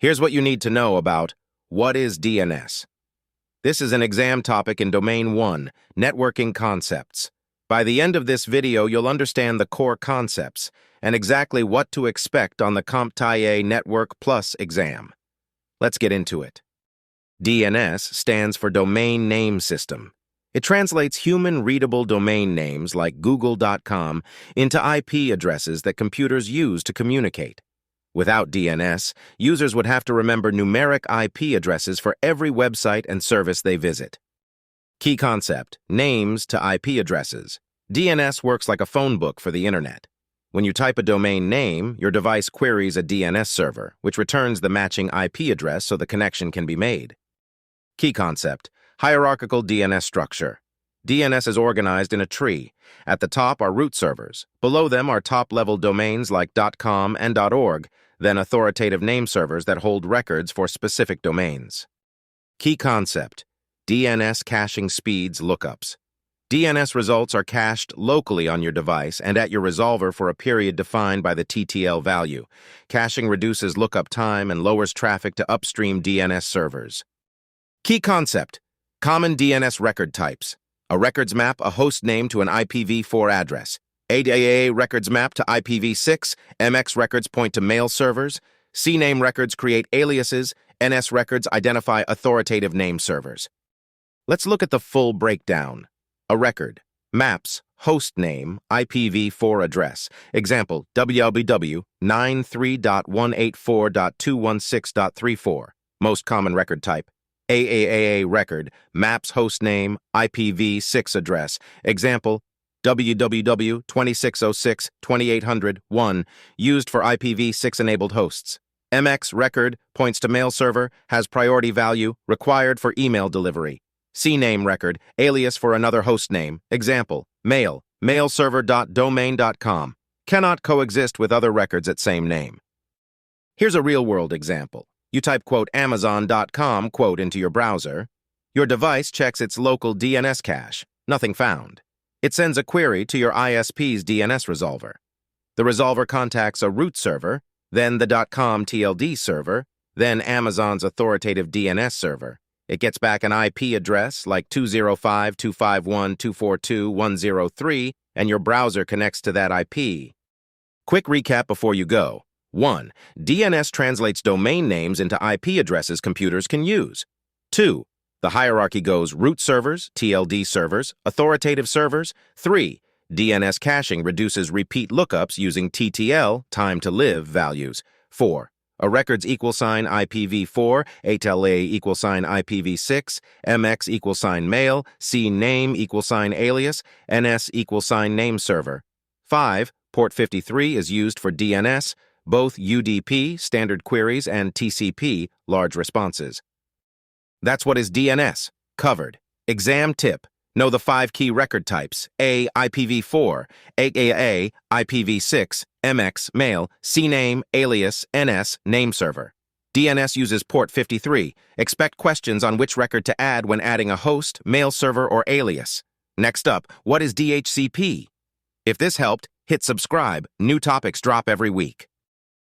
Here's what you need to know about what is DNS. This is an exam topic in Domain 1, Networking Concepts. By the end of this video, you'll understand the core concepts and exactly what to expect on the CompTIA Network Plus exam. Let's get into it. DNS stands for Domain Name System. It translates human-readable domain names like Google.com into IP addresses that computers use to communicate. Without DNS, users would have to remember numeric IP addresses for every website and service they visit. Key concept: names to IP addresses. DNS works like a phone book for the internet. When you type a domain name, your device queries a DNS server, which returns the matching IP address so the connection can be made. Key concept: Hierarchical DNS Structure. DNS is organized in a tree. At the top are root servers. Below them are top-level domains like .com and .org, then authoritative name servers that hold records for specific domains. Key concept: DNS caching speeds lookups. DNS results are cached locally on your device and at your resolver for a period defined by the TTL value. Caching reduces lookup time and lowers traffic to upstream DNS servers. Key concept: Common DNS record types. A records map a host name to an IPv4 address. AAAA records map to IPv6. MX records point to mail servers. CNAME records create aliases. NS records identify authoritative name servers. Let's look at the full breakdown. A record maps host name IPv4 address. Example: www.93.184.216.34. Most common record type. AAAA record maps host name IPv6 address. Example: www.2606.2800.1, used for IPv6-enabled hosts. MX record points to mail server, has priority value, required for email delivery. CNAME record, alias for another host name. Example: mail, mailserver.domain.com. Cannot coexist with other records at same name. Here's a real-world example. You type Amazon.com into your browser. Your device checks its local DNS cache. Nothing found. It sends a query to your ISP's DNS resolver. The resolver contacts a root server, then the .com TLD server, then Amazon's authoritative DNS server. It gets back an IP address like 205.251.242.103, and your browser connects to that IP. Quick recap before you go. 1. DNS translates domain names into IP addresses computers can use. 2. The hierarchy goes root servers, TLD servers, authoritative servers. 3. DNS caching reduces repeat lookups using TTL, time to live, values. 4. A records =IPv4, AAA =IPv6, MX =mail, CNAME alias, NS =name server. 5. Port 53 is used for DNS, both UDP, standard queries, and TCP, large responses. That's what is DNS. Covered. Exam tip: know the 5 key record types: A, IPv4, AAA, IPv6, MX, mail, CNAME, alias, NS, name server. DNS uses port 53. Expect questions on which record to add when adding a host, mail server, or alias. Next up, what is DHCP? If this helped, hit subscribe. New topics drop every week.